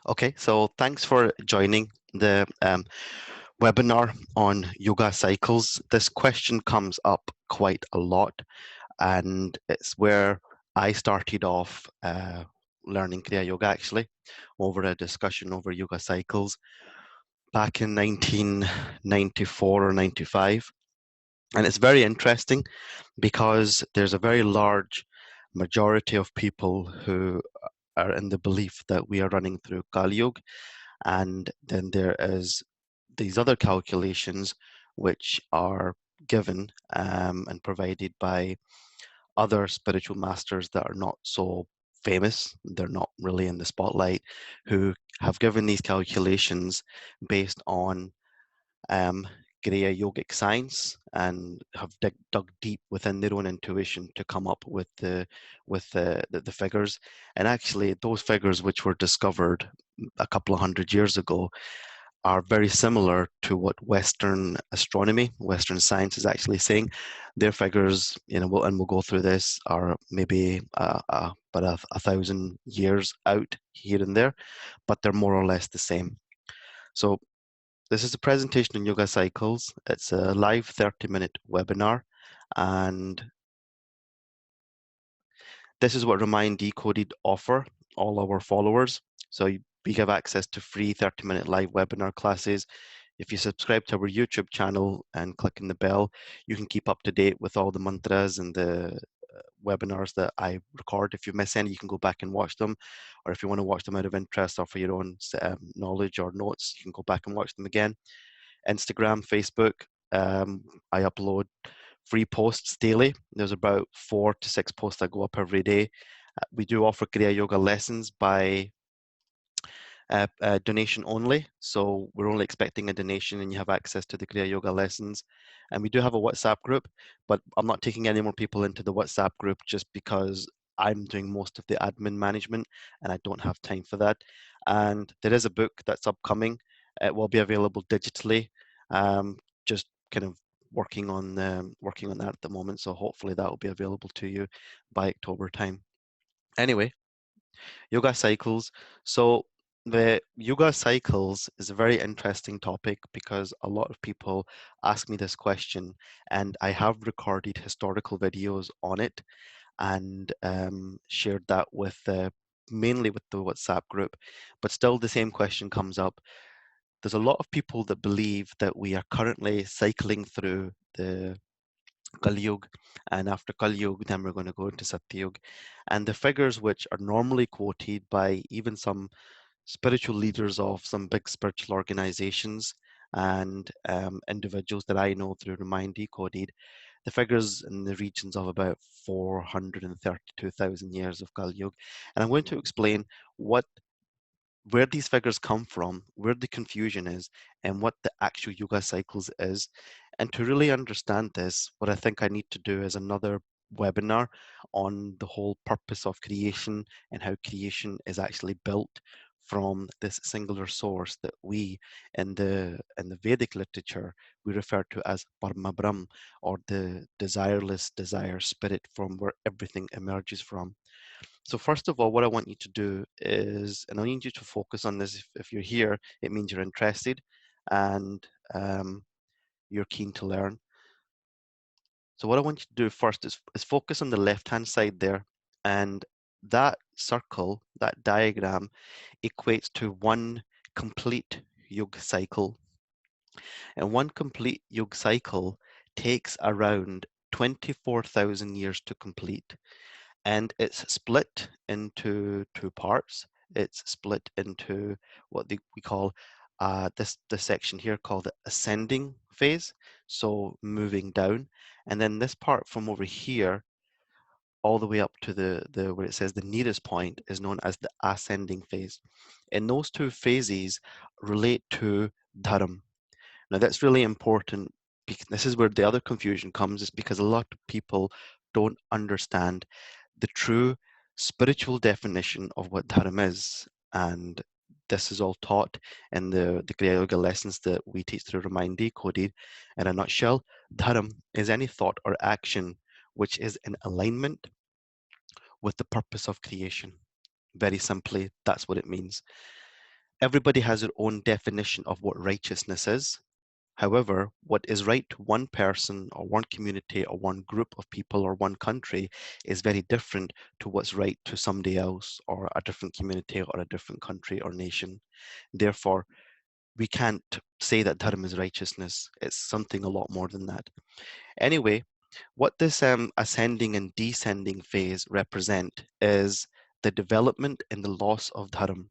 Okay, so thanks for joining the webinar on Yoga Cycles. This question comes up quite a lot, and it's where I started off learning Kriya Yoga actually, over a discussion over Yoga Cycles back in 1994 or 95. And it's very interesting because there's a very large majority of people who are in the belief that we are running through Kali Yuga. And then there is these other calculations which are given and provided by other spiritual masters that are not so famous, they're not really in the spotlight, who have given these calculations based on um, Kriya yogic science and have dug deep within their own intuition to come up with the figures. And actually, those figures which were discovered a couple of hundred years ago are very similar to what Western astronomy, Western science is actually saying. Their figures, and we'll go through this, are maybe about a thousand years out here and there, but they're more or less the same. So this is a presentation on Yoga Cycles. It's a live 30-minute webinar, and this is what Remind Decoded offer all our followers. So we give access to free 30-minute live webinar classes. If you subscribe to our YouTube channel and click on the bell, you can keep up to date with all the mantras and the webinars that I record. If you miss any, you can go back and watch them. Or if you want to watch them out of interest or for your own knowledge or notes, you can go back and watch them again. Instagram, Facebook, I upload free posts daily. There's about 4 to 6 posts that go up every day. We do offer Kriya Yoga lessons by donation only. So we're only expecting a donation and you have access to the Kriya Yoga lessons. And we do have a WhatsApp group, but I'm not taking any more people into the WhatsApp group just because I'm doing most of the admin management and I don't have time for that. And there is a book that's upcoming. It will be available digitally. Just kind of working on that at the moment. So hopefully that will be available to you by October time. Anyway, Yoga Cycles. So the Yoga Cycles is a very interesting topic because a lot of people ask me this question, and I have recorded historical videos on it and shared that with mainly with the WhatsApp group. But still, the same question comes up. There's a lot of people that believe that we are currently cycling through the Kali Yuga, and after Kali Yuga, then we're going to go into Satyoke. And the figures which are normally quoted by even some spiritual leaders of some big spiritual organizations and individuals that I know through Remind Decoded, the figures in the regions of about 432,000 years of Kali Yuga. And I'm going to explain where these figures come from, where the confusion is, and what the actual yoga cycles is. And to really understand this, what I think I need to do is another webinar on the whole purpose of creation and how creation is actually built from this singular source that we in the Vedic literature we refer to as Parma Brahm, or the desireless desire spirit from where everything emerges from. So first of all, what I want you to do is, and I need you to focus on this. If you're here, it means you're interested and you're keen to learn. So what I want you to do first is focus on the left-hand side there, and that circle, that diagram, equates to one complete yoga cycle. And one complete yoga cycle takes around 24,000 years to complete. And it's split into two parts. It's split into what we call this section here called the ascending phase, so moving down, and then this part from over here all the way up to the where it says the nearest point is known as the ascending phase. And those two phases relate to dharma. Now that's really important because this is where the other confusion comes, is because a lot of people don't understand the true spiritual definition of what dharma is. And this is all taught in the Kriya Yoga lessons that we teach through Remind Decoded. In a nutshell, dharma is any thought or action which is in alignment with the purpose of creation. Very simply, that's what it means. Everybody has their own definition of what righteousness is. However, what is right to one person or one community or one group of people or one country is very different to what's right to somebody else or a different community or a different country or nation. Therefore, we can't say that dharma is righteousness. It's something a lot more than that. Anyway, what this ascending and descending phase represent is the development and the loss of dharma.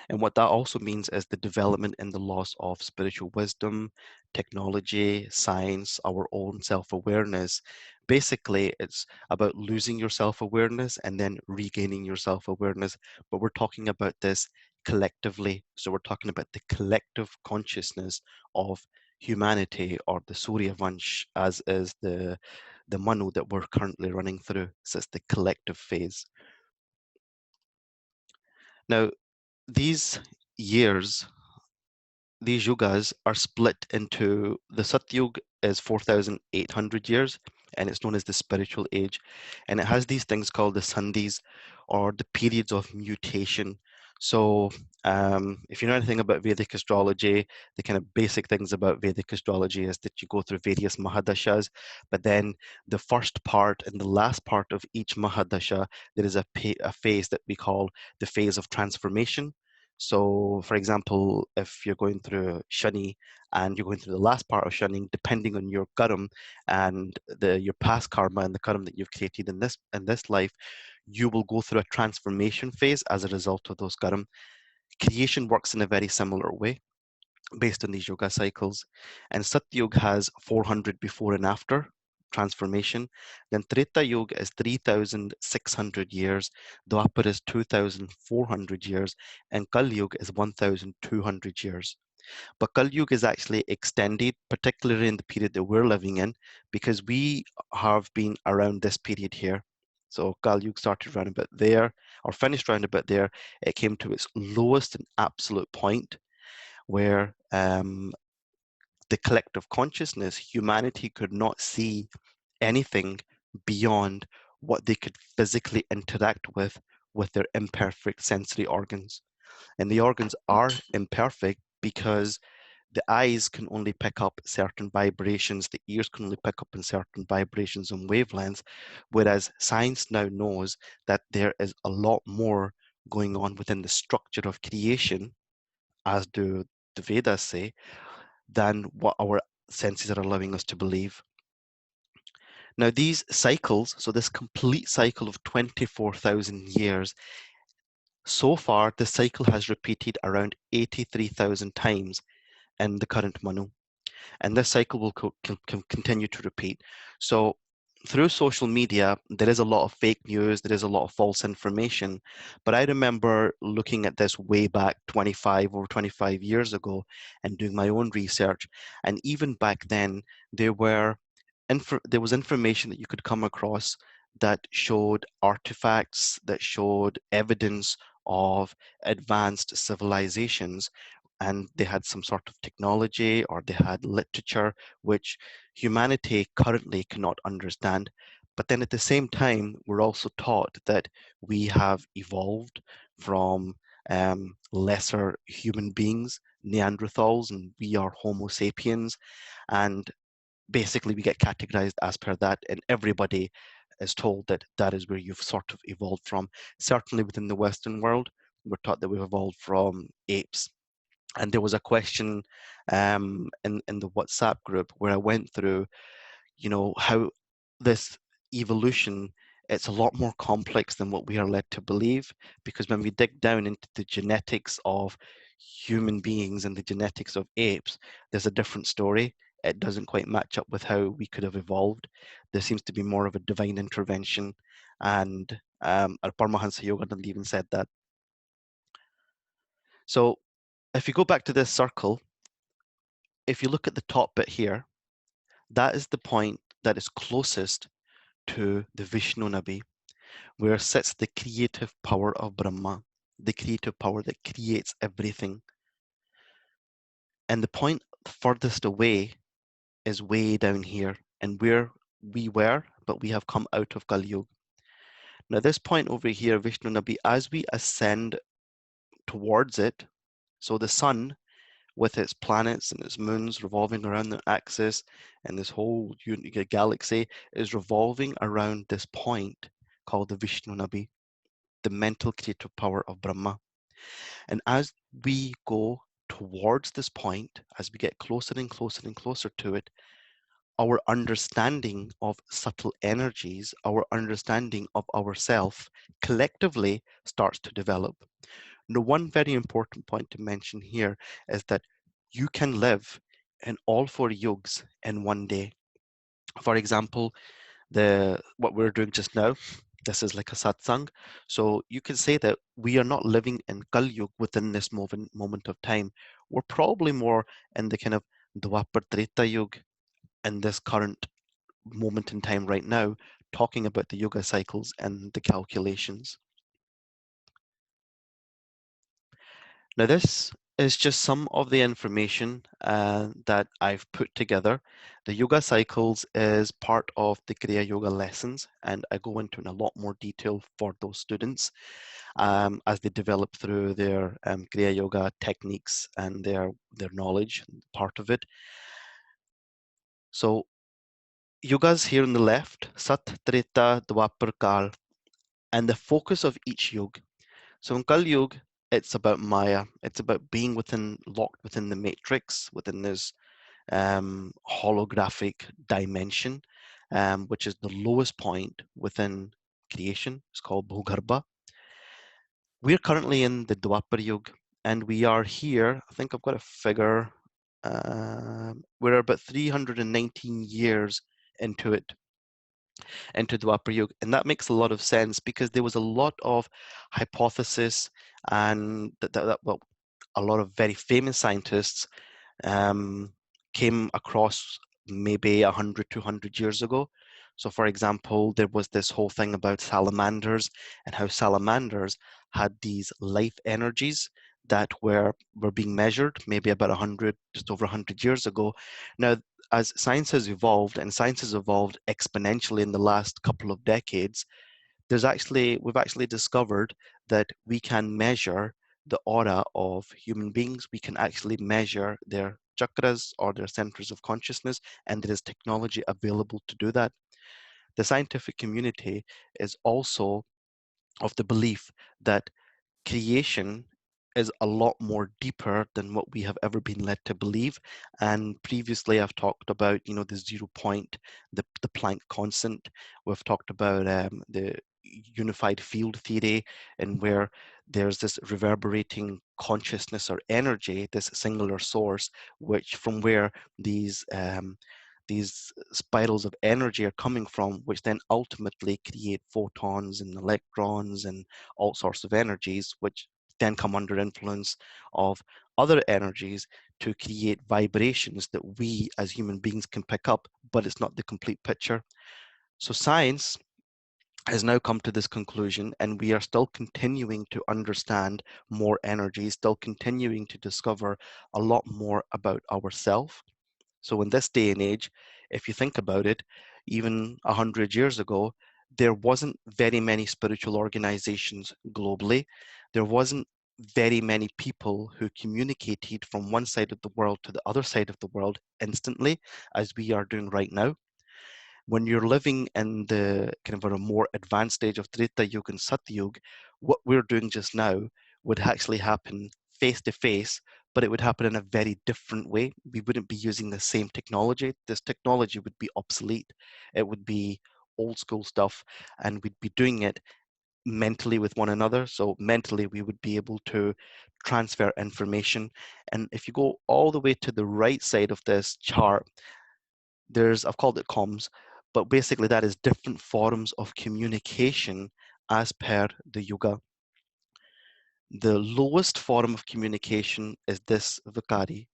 And what that also means is the development and the loss of spiritual wisdom, technology, science, our own self-awareness. Basically, it's about losing your self-awareness and then regaining your self-awareness. But we're talking about this collectively. So we're talking about the collective consciousness of humanity, or the Surya Vansh, as is the Manu that we're currently running through. So it's the collective phase. Now, these years, these yugas are split into the Satyug is 4,800 years, and it's known as the spiritual age. And it has these things called the sandhis, or the periods of mutation. So if you know anything about Vedic astrology, the kind of basic things about Vedic astrology is that you go through various Mahadashas, but then the first part and the last part of each Mahadasha, there is a phase that we call the phase of transformation. So, for example, if you're going through Shani and you're going through the last part of Shani, depending on your karam and your past karma and the karam that you've created in this life, you will go through a transformation phase as a result of those karam. Creation works in a very similar way based on these yoga cycles. And Satyug has 400 before and after transformation. Then Treta Yuga is 3,600 years, Dwapara is 2,400 years, and Kali Yuga is 1,200 years. But Kali Yuga is actually extended, particularly in the period that we're living in, because we have been around this period here. So Kali Yuga started around about there, or finished around about there. It came to its lowest and absolute point, where the collective consciousness, humanity could not see anything beyond what they could physically interact with their imperfect sensory organs. And the organs are imperfect because the eyes can only pick up certain vibrations, the ears can only pick up in certain vibrations and wavelengths, whereas science now knows that there is a lot more going on within the structure of creation, as do the Vedas say, than what our senses are allowing us to believe. Now, these cycles, so this complete cycle of 24,000 years, so far the cycle has repeated around 83,000 times in the current Manu. And this cycle will continue to repeat. So through social media, there is a lot of fake news, there is a lot of false information. But I remember looking at this way back 25 years ago and doing my own research. And even back then, there was information that you could come across that showed artifacts, that showed evidence of advanced civilizations, and they had some sort of technology or they had literature which humanity currently cannot understand. But then at the same time, we're also taught that we have evolved from lesser human beings, Neanderthals, and we are Homo sapiens. And basically we get categorized as per that, and everybody is told that that is where you've sort of evolved from. Certainly within the Western world, we're taught that we've evolved from apes. And there was a question in the WhatsApp group where I went through, how this evolution, it's a lot more complex than what we are led to believe, because when we dig down into the genetics of human beings and the genetics of apes, there's a different story. It doesn't quite match up with how we could have evolved. There seems to be more of a divine intervention, and our Paramahansa Yogananda even said that. So if you go back to this circle, if you look at the top bit here, that is the point that is closest to the Vishnu Nabi, where sits the creative power of Brahma, the creative power that creates everything. And the point furthest away is way down here, and where we were, but we have come out of Kali Yuga. Now this point over here, Vishnu Nabi, as we ascend towards it, So the sun, with its planets and its moons revolving around their axis, and this whole galaxy is revolving around this point called the Vishnu Nabi, the mental creative power of Brahma. And as we go towards this point, as we get closer and closer and closer to it, our understanding of subtle energies, our understanding of ourself collectively starts to develop. Now, one very important point to mention here is that you can live in all four yugs in one day. For example, what we're doing just now, this is like a satsang. So you can say that we are not living in Kal Yug within this moment of time. We're probably more in the kind of Dwapar Treta Yug in this current moment in time right now, talking about the yoga cycles and the calculations. Now, this is just some of the information that I've put together. The yoga cycles is part of the Kriya Yoga lessons, and I go into in a lot more detail for those students as they develop through their Kriya Yoga techniques and their knowledge, part of it. So, yugas here on the left, Sat, Treta, Dwapar, Kal, and the focus of each yug. So in Kal Yuga, it's about Maya. It's about being locked within the matrix, within this holographic dimension, which is the lowest point within creation. It's called Garba. We're currently in the Dwapara Yuga, and we are here. I think I've got a figure. We're about 319 years into it, into Dwapara Yuga, and that makes a lot of sense because there was a lot of hypothesis and well, a lot of very famous scientists came across maybe 100, 200 years ago. So, for example, there was this whole thing about salamanders and how salamanders had these life energies that were being measured maybe about 100, just over 100 years ago. Now, as science has evolved, and science has evolved exponentially in the last couple of decades, we've actually discovered that we can measure the aura of human beings. We can actually measure their chakras or their centers of consciousness, and there is technology available to do that. The scientific community is also of the belief that creation is a lot more deeper than what we have ever been led to believe. And previously I've talked about, the 0 point, the Planck constant. We've talked about the unified field theory, and where there's this reverberating consciousness or energy, this singular source, which from where these spirals of energy are coming from, which then ultimately create photons and electrons and all sorts of energies, which then come under influence of other energies to create vibrations that we as human beings can pick up, but it's not the complete picture. So science has now come to this conclusion, and we are still continuing to understand more energy, still continuing to discover a lot more about ourselves. So in this day and age, if you think about it, even 100 years ago, there wasn't very many spiritual organizations globally. There wasn't very many people who communicated from one side of the world to the other side of the world instantly, as we are doing right now. When you're living in the kind of a more advanced stage of Treta Yuga and Satyuga, what we're doing just now would actually happen face to face, but it would happen in a very different way. We wouldn't be using the same technology. This technology would be obsolete. It would be old school stuff, and we'd be doing it mentally with one another. So mentally, we would be able to transfer information. And if you go all the way to the right side of this chart, I've called it comms, but basically that is different forms of communication as per the yoga. The lowest form of communication is this Vikari,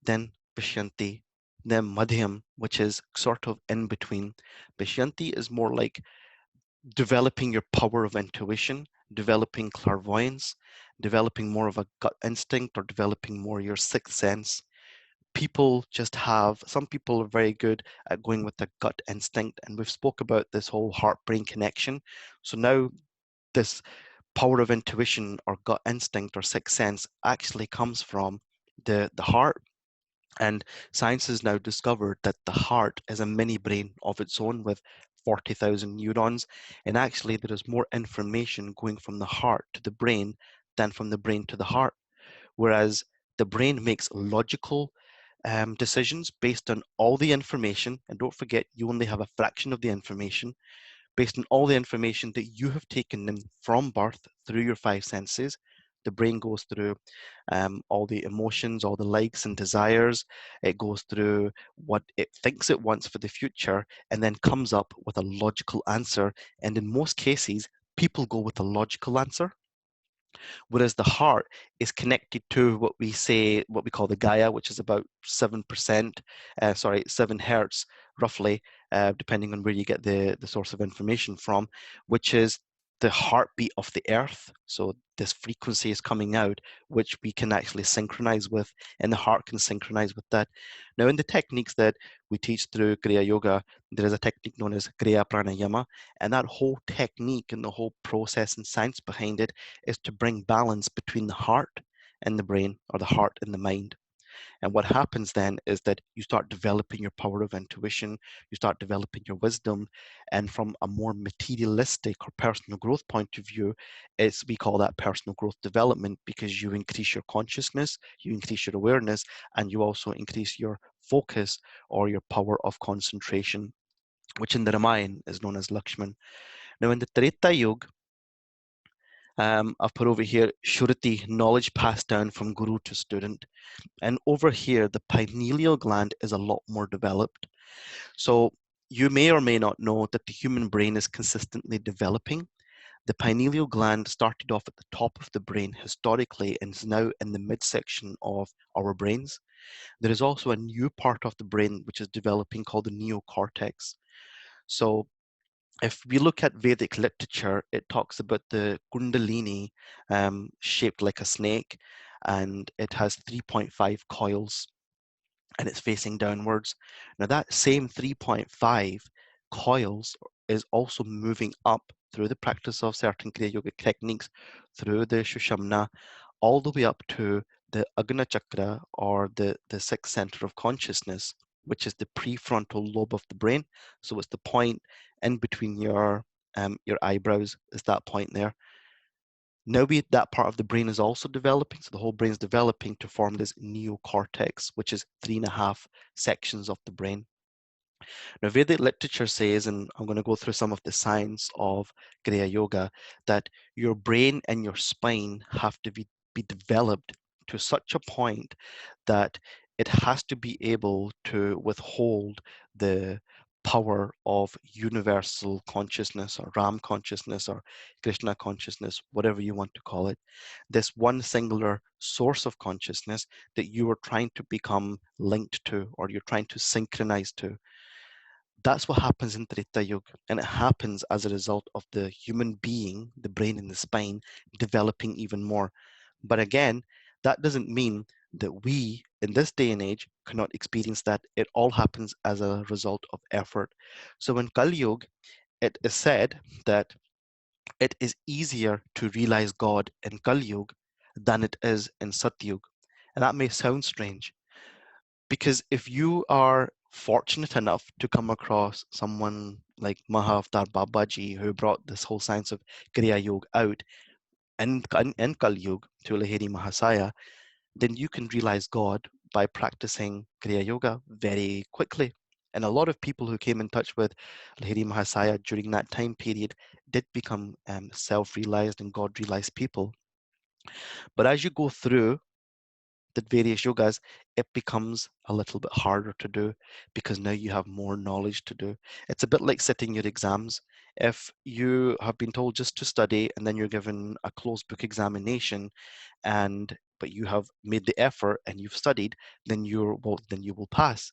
then Pashyanti, then Madhyam, which is sort of in between. Pashyanti is more like developing your power of intuition, developing clairvoyance, developing more of a gut instinct, or developing more your sixth sense. Some people are very good at going with the gut instinct, and we've spoke about this whole heart brain connection. So now this power of intuition or gut instinct or sixth sense actually comes from the heart. And science has now discovered that the heart is a mini brain of its own with 40,000 neurons. And actually, there is more information going from the heart to the brain than from the brain to the heart. Whereas the brain makes logical decisions based on all the information. And don't forget, you only have a fraction of the information. Based on all the information that you have taken in from birth through your five senses. The brain goes through all the emotions, all the likes and desires. It goes through what it thinks it wants for the future and then comes up with a logical answer. And in most cases, people go with a logical answer. Whereas the heart is connected to what we call the Gaia, which is about 7%, 7 hertz roughly, depending on where you get the source of information from, which is the heartbeat of the earth. So this frequency is coming out, which we can actually synchronize with, and the heart can synchronize with that. Now, in the techniques that we teach through Kriya Yoga, there is a technique known as Kriya Pranayama, and that whole technique and the whole process and science behind it is to bring balance between the heart and the brain, or the heart and the mind. And what happens then is that you start developing your power of intuition, you start developing your wisdom, and from a more materialistic or personal growth point of view, we call that personal growth development, because you increase your consciousness, you increase your awareness, and you also increase your focus or your power of concentration, which in the Ramayana is known as Lakshman. Now in the Treta Yuga, I've put over here Shruti, knowledge passed down from guru to student. And over here, the pineal gland is a lot more developed. So you may or may not know that the human brain is consistently developing. The pineal gland started off at the top of the brain historically and is now in the midsection of our brains. There is also a new part of the brain which is developing called the neocortex. So if we look at Vedic literature, it talks about the Kundalini shaped like a snake, and it has 3.5 coils and it's facing downwards. Now that same 3.5 coils is also moving up through the practice of certain Kriya Yoga techniques, through the Shushumna, all the way up to the Agna Chakra, or the sixth center of consciousness, which is the prefrontal lobe of the brain. So it's the point in between your eyebrows, is that point there. Now that part of the brain is also developing, so the whole brain is developing to form this neocortex, which is 3.5 sections of the brain. Now, Vedic literature says, and I'm going to go through some of the science of Kriya Yoga, that your brain and your spine have to be developed to such a point that it has to be able to withhold the power of universal consciousness, or Ram consciousness, or Krishna consciousness, whatever you want to call it. This one singular source of consciousness that you are trying to become linked to, or you're trying to synchronize to. That's what happens in Treta Yuga, and it happens as a result of the human being, the brain and the spine, developing even more. But again, that doesn't mean that we, in this day and age, cannot experience that. It all happens as a result of effort. So in Kali Yuga, it is said that it is easier to realize God in Kali Yuga than it is in Satyuga. And that may sound strange, because if you are fortunate enough to come across someone like Mahavatar Babaji, who brought this whole science of Kriya Yoga out in Kali Yuga to Lahiri Mahasaya, then you can realize God by practicing Kriya Yoga very quickly. And a lot of people who came in touch with Lahiri Mahasaya during that time period did become self-realized and God-realized people. But as you go through the various yogas, it becomes a little bit harder to do, because now you have more knowledge to do. It's a bit like sitting your exams. If you have been told just to study and then you're given a closed book examination, but you have made the effort and you've studied, then you will pass.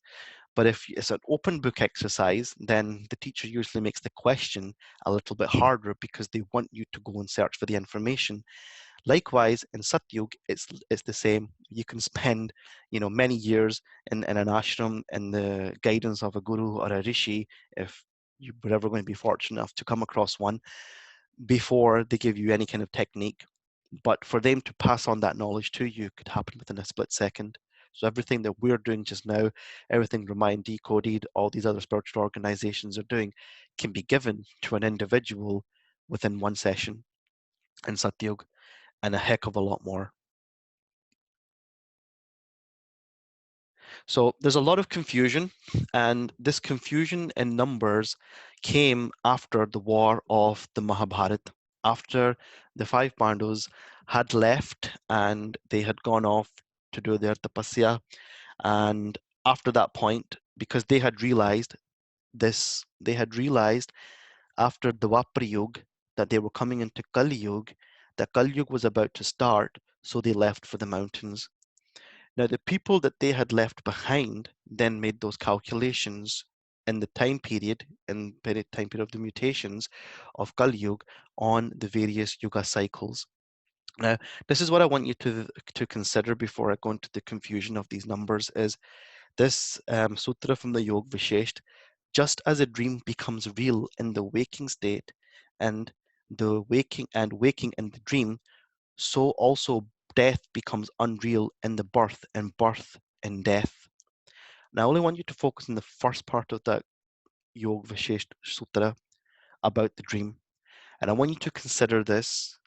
But if it's an open book exercise, then the teacher usually makes the question a little bit harder, because they want you to go and search for the information. Likewise, in Satyug, it's the same. You can spend, many years in an ashram in the guidance of a guru or a rishi, if you were ever going to be fortunate enough to come across one. before they give you any kind of technique. But for them to pass on that knowledge to you could happen within a split second. So everything that we're doing just now, everything Ramayana Decoded, all these other spiritual organizations are doing, can be given to an individual within one session in Satyoke, and a heck of a lot more. So there's a lot of confusion, and this confusion in numbers came after the war of the Mahabharata, after the five Pandavas had left and they had gone off to do their tapasya. And after that point, because they had realized this, they had realized after the Dwapara Yuga that they were coming into Kali Yuga, that Kali Yuga was about to start, so they left for the mountains. Now, the people that they had left behind then made those calculations in the time period, in the time period of the mutations of Kali Yuga on the various Yuga cycles. Now, this is what I want you to consider before I go into the confusion of these numbers, is this sutra from the Yoke Vashisht. Just as a dream becomes real in the waking state and the waking in the dream, so also death becomes unreal in the birth and birth in death. Now, I only want you to focus on the first part of that Yoga Vashisht Sutra about the dream. And I want you to consider this.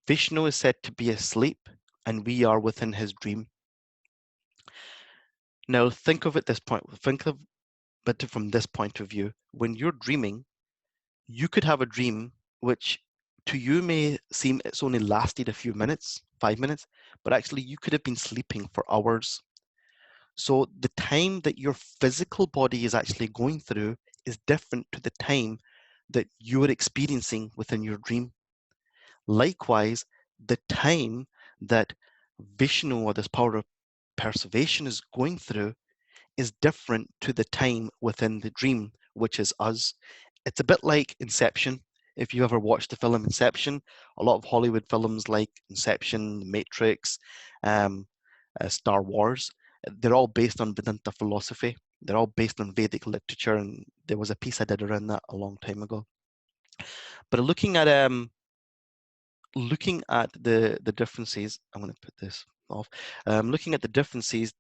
Vishnu is said to be asleep, and we are within his dream. Now, think of it this point. Think of it from this point of view. When you're dreaming, you could have a dream which to you may seem it's only lasted a few minutes, 5 minutes, but actually you could have been sleeping for hours. So the time that your physical body is actually going through is different to the time that you are experiencing within your dream. Likewise, the time that Vishnu, or this power of preservation, is going through is different to the time within the dream, which is us. It's a bit like Inception. If you ever watched the film Inception, a lot of Hollywood films like Inception, The Matrix, Star Wars, they're all based on Vedanta philosophy. They're all based on Vedic literature, and there was a piece I did around that a long time ago. But looking at the differences, I'm going to put this off. Looking at the differences,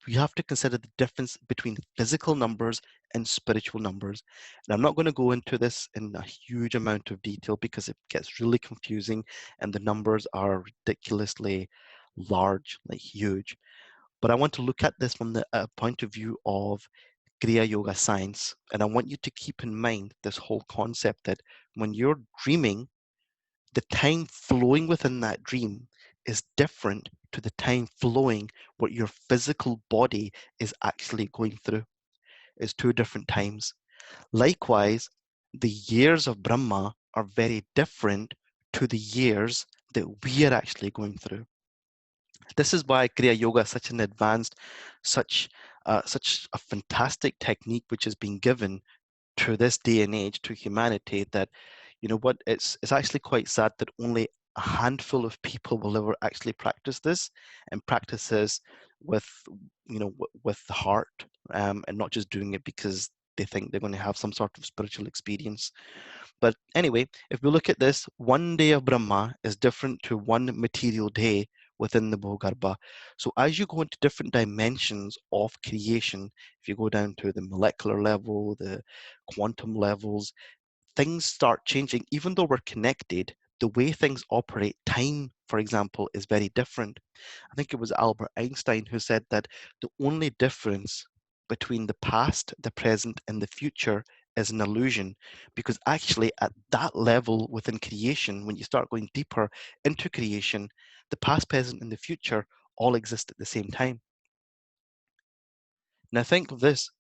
we have to consider the difference between physical numbers and spiritual numbers. And I'm not going to go into this in a huge amount of detail because it gets really confusing and the numbers are ridiculously large, like huge. But I want to look at this from the point of view of Kriya Yoga science. And I want you to keep in mind this whole concept that when you're dreaming, the time flowing within that dream is different to the time flowing what your physical body is actually going through. It's two different times. Likewise, the years of Brahma are very different to the years that we are actually going through. This is why Kriya Yoga is such an advanced, such a fantastic technique which has been given to this day and age to humanity, that you know what, it's actually quite sad that only a handful of people will ever actually practice this and practice this with with the heart, and not just doing it because they think they're going to have some sort of spiritual experience. But anyway, if we look at this, one day of Brahma is different to one material day within the Garba. So as you go into different dimensions of creation, if you go down to the molecular level, the quantum levels, things start changing. Even though we're connected, the way things operate, time, for example, is very different. I think it was Albert Einstein who said that the only difference between the past, the present, and the future is an illusion, because actually at that level within creation, when you start going deeper into creation, the past, present, and the future all exist at the same time. Now think of this,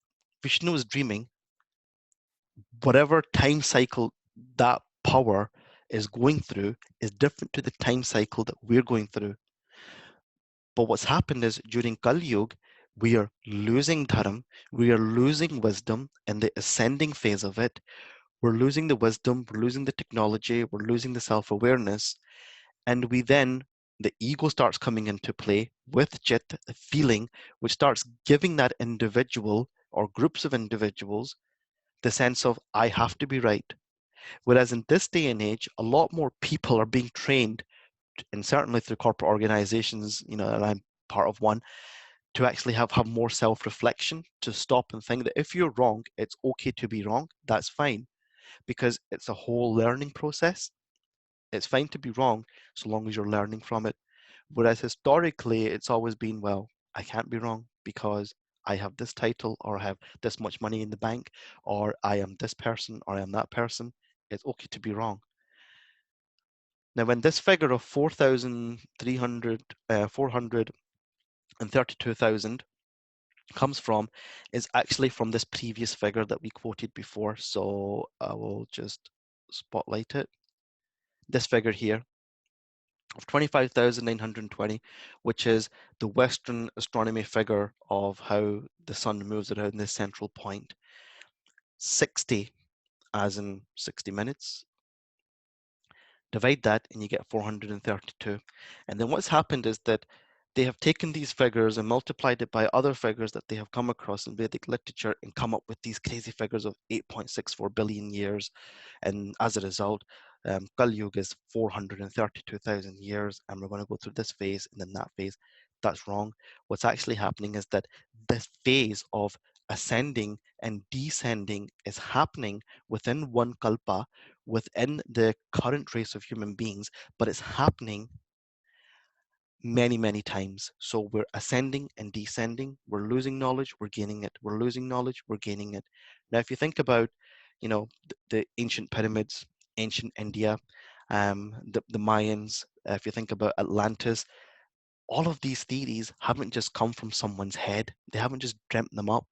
Vishnu is dreaming, whatever time cycle that power is going through is different to the time cycle that we're going through. But what's happened is during Kali Yuga, we are losing dharma, we are losing wisdom in the ascending phase of it. We're losing the wisdom, we're losing the technology, we're losing the self-awareness. And we then, the ego starts coming into play with Chit, the feeling, which starts giving that individual or groups of individuals the sense of, I have to be right. Whereas in this day and age, a lot more people are being trained, and certainly through corporate organizations, and I'm part of one, to actually have more self-reflection, to stop and think that if you're wrong, it's okay to be wrong. That's fine, because it's a whole learning process. It's fine to be wrong so long as you're learning from it. Whereas historically, it's always been, well, I can't be wrong because I have this title, or I have this much money in the bank, or I am this person, or I am that person. It's okay to be wrong. Now, when this figure of 432,000 comes from, is actually from this previous figure that we quoted before. So I will just spotlight it. This figure here of 25,920, which is the Western astronomy figure of how the sun moves around this central point. 60, as in 60 minutes. Divide that and you get 432. And then what's happened is that they have taken these figures and multiplied it by other figures that they have come across in Vedic literature and come up with these crazy figures of 8.64 billion years. And as a result, Kali Yuga is 432,000 years, and we're going to go through this phase and then that phase. That's wrong. What's actually happening is that this phase of ascending and descending is happening within one kalpa, within the current race of human beings, but it's happening many, many times. So we're ascending and descending. We're losing knowledge, we're gaining it. We're losing knowledge, we're gaining it. Now, if you think about, the ancient pyramids, ancient India, the Mayans, if you think about Atlantis, all of these theories haven't just come from someone's head. They haven't just dreamt them up.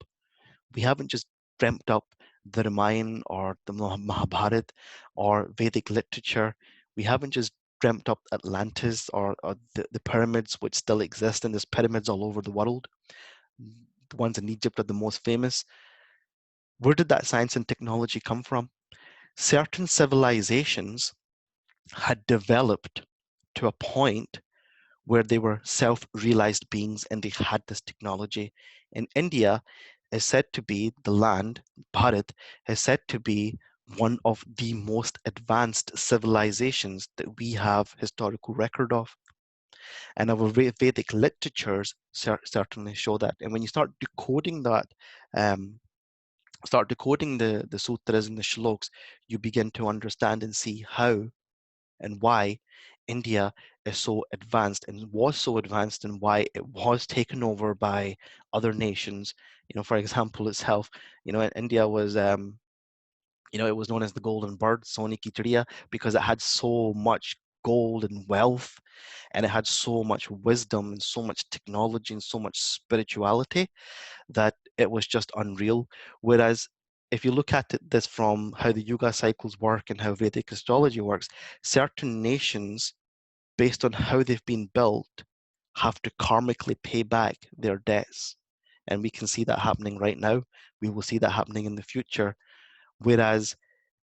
We haven't just dreamt up the Ramayana or the Mahabharat or Vedic literature. We haven't just dreamt up Atlantis or the pyramids, which still exist, and there's pyramids all over the world. The ones in Egypt are the most famous. Where did that science and technology come from? Certain civilizations had developed to a point where they were self-realized beings and they had this technology. In India is said to be the land, Bharat, is said to be one of the most advanced civilizations that we have historical record of. And our Vedic literatures certainly show that. And when you start decoding that, start decoding the sutras and the shloks, you begin to understand and see how and why India is so advanced and was so advanced, and why it was taken over by other nations. For example, itself, India was, it was known as the Golden Bird, Soni Ki Chidiya, because it had so much gold and wealth, and it had so much wisdom and so much technology and so much spirituality that it was just unreal. Whereas if you look at this from how the Yuga cycles work and how Vedic astrology works, certain nations, based on how they've been built, have to karmically pay back their debts. And we can see that happening right now. We will see that happening in the future. Whereas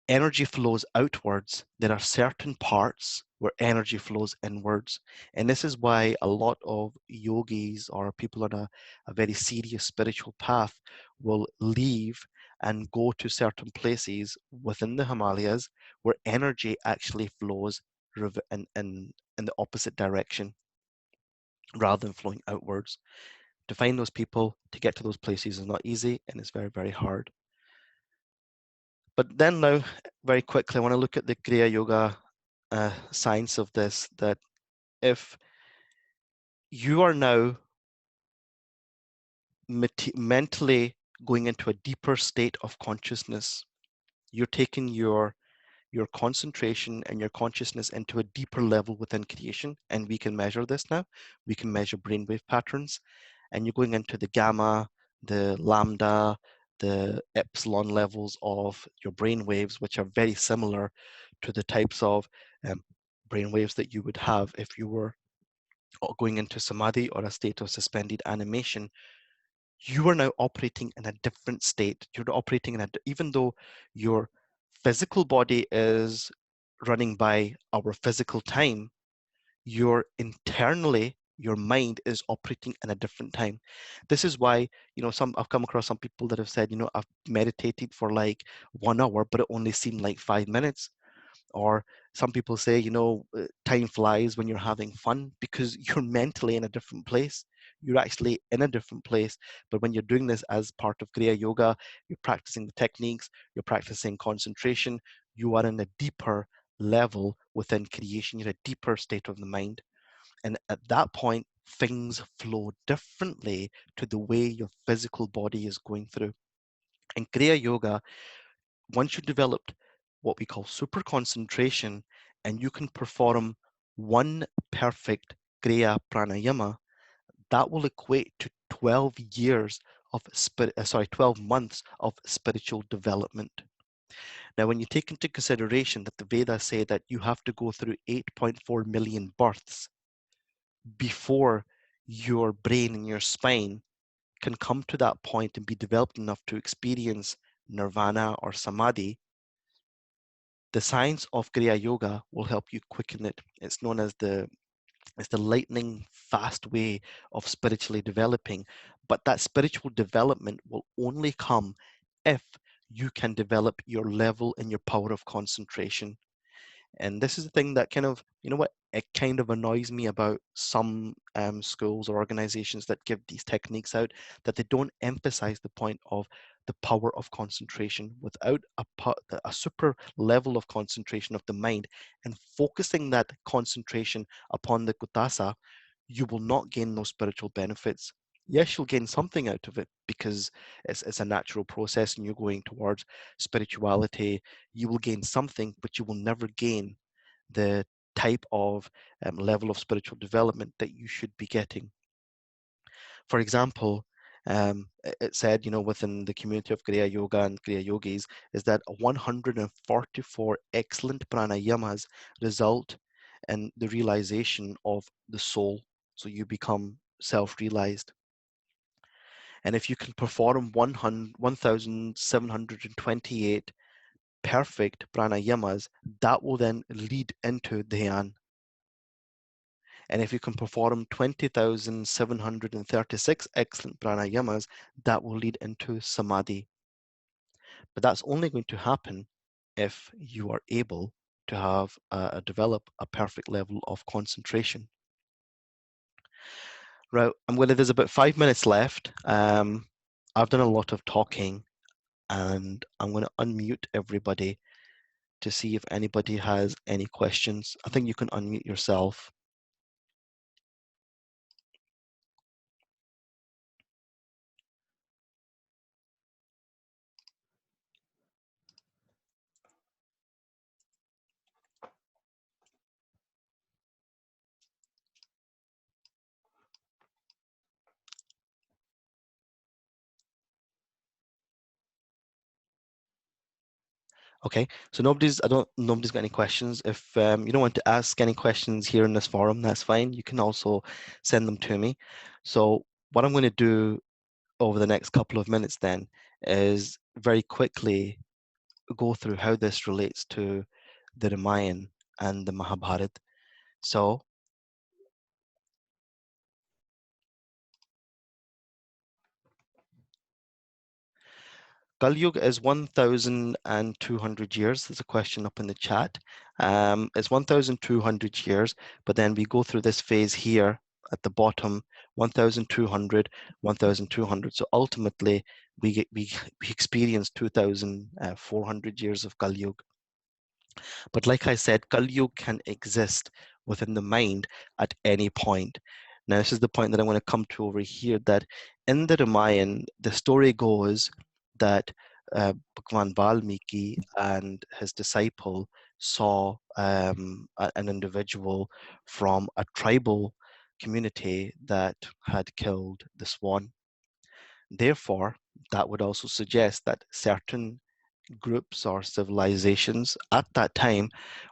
energy flows outwards, there are certain parts where energy flows inwards. And this is why a lot of yogis or people on a very serious spiritual path will leave and go to certain places within the Himalayas where energy actually flows in the opposite direction rather than flowing outwards. To find those people, to get to those places is not easy, and it's very, very hard. But then now, very quickly, I want to look at the Kriya Yoga science of this, that if you are now mentally going into a deeper state of consciousness, you're taking your concentration and your consciousness into a deeper level within creation, and we can measure this now. We can measure brainwave patterns, and you're going into the gamma, the lambda, the epsilon levels of your brain waves, which are very similar to the types of brain waves that you would have if you were going into samadhi or a state of suspended animation. You are now operating in a different state. You're operating even though your physical body is running by our physical time, you're internally your mind is operating in a different time. This is why, I've come across some people that have said, I've meditated for like 1 hour, but it only seemed like 5 minutes. Or some people say, time flies when you're having fun, because you're mentally in a different place. You're actually in a different place. But when you're doing this as part of Kriya Yoga, you're practicing the techniques, you're practicing concentration, you are in a deeper level within creation. You're a deeper state of the mind. And at that point, things flow differently to the way your physical body is going through. In Kriya Yoga, once you developed what we call super concentration, and you can perform one perfect Kriya Pranayama, that will equate to 12 years of 12 months of spiritual development. Now, when you take into consideration that the Vedas say that you have to go through 8.4 million births before your brain and your spine can come to that point and be developed enough to experience nirvana or samadhi, the science of Kriya Yoga will help you quicken it. It's known as it's the lightning fast way of spiritually developing. But that spiritual development will only come if you can develop your level and your power of concentration. And this is the thing that kind of, it kind of annoys me about some schools or organizations that give these techniques out, that they don't emphasize the point of the power of concentration. Without a super level of concentration of the mind and focusing that concentration upon the kutasa, you will not gain those spiritual benefits. Yes, you'll gain something out of it because it's a natural process and you're going towards spirituality. You will gain something, but you will never gain the type of level of spiritual development that you should be getting. For example, it said, within the community of Kriya Yoga and Kriya Yogis, is that 144 excellent pranayamas result in the realization of the soul. So you become self-realized. And if you can perform 1,728 perfect pranayamas, that will then lead into dhyan. And if you can perform 20,736 excellent pranayamas, that will lead into samadhi. But that's only going to happen if you are able to have develop a perfect level of concentration. Right, there's about 5 minutes left. I've done a lot of talking, and I'm going to unmute everybody to see if anybody has any questions. I think you can unmute yourself. Okay, so nobody's got any questions. If you don't want to ask any questions here in this forum, that's fine. You can also send them to me. So what I'm going to do over the next couple of minutes then is very quickly go through how this relates to the Ramayana and the Mahabharata. So Kali Yuga is 1,200 years. There's a question up in the chat. It's 1,200 years, but then we go through this phase here at the bottom, 1,200, 1,200. So ultimately, we experience 2,400 years of Kali Yuga. But like I said, Kali Yuga can exist within the mind at any point. Now, this is the point that I'm going to come to over here, that in the Ramayana, the story goes that Bhagwan Valmiki and his disciple saw an individual from a tribal community that had killed the swan. Therefore, that would also suggest that certain groups or civilizations at that time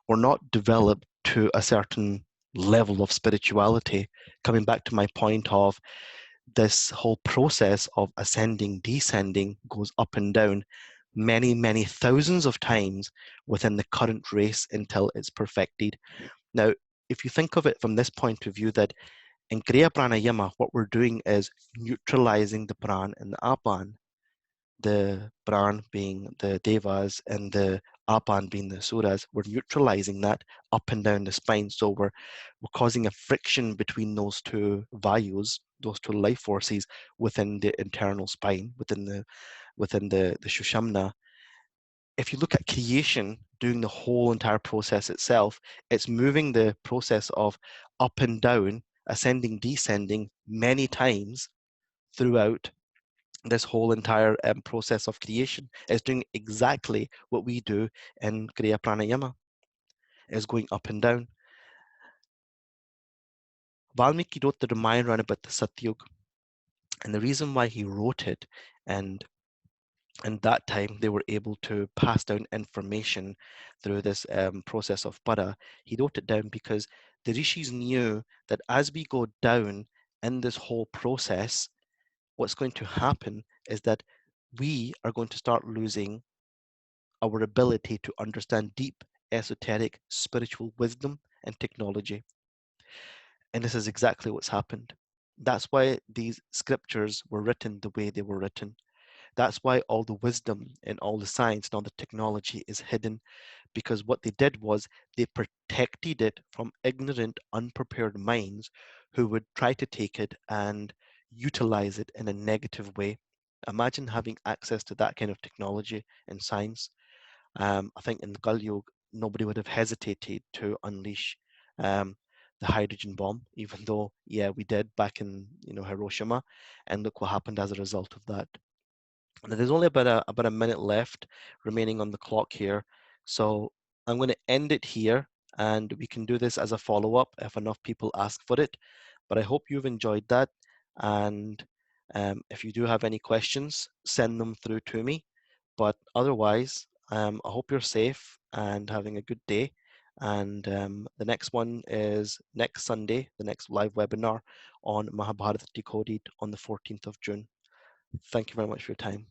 were not developed to a certain level of spirituality. Coming back to my point of this whole process of ascending, descending goes up and down many, many thousands of times within the current race until it's perfected. Now, if you think of it from this point of view, that In Kriya Pranayama, what we're doing is neutralizing the pran and the apan, the pran being the devas and the apan being the suras. We're neutralizing that up and down the spine. So we're causing a friction between those two vayus, those two life forces within the internal spine, within the Shushamna. If you look at creation, doing the whole entire process itself, it's moving the process of up and down, ascending, descending many times throughout this whole entire process of creation. Is doing exactly what we do in Kriya Pranayama, is going up and down. Valmiki wrote the Ramayana about the Satyoke, and the reason why he wrote it, and that time they were able to pass down information through this process of para. He wrote it down because the rishis knew that as we go down in this whole process, what's going to happen is that we are going to start losing our ability to understand deep, esoteric, spiritual wisdom and technology. And this is exactly what's happened. That's why these scriptures were written the way they were written. That's why all the wisdom and all the science and all the technology is hidden, because what they did was they protected it from ignorant, unprepared minds who would try to take it and utilize it in a negative way. Imagine having access to that kind of technology and science. I think in the Kali Yuga, nobody would have hesitated to unleash um, the hydrogen bomb, even though, yeah, we did back in Hiroshima, and look what happened as a result of that. Now, there's only about a minute left remaining on the clock here, so I'm going to end it here, and we can do this as a follow-up if enough people ask for it. But I hope you've enjoyed that, and if you do have any questions, send them through to me. But otherwise, I hope you're safe and having a good day. And the next one is next Sunday, the next live webinar on Mahabharata Decoded on the 14th of June. Thank you very much for your time.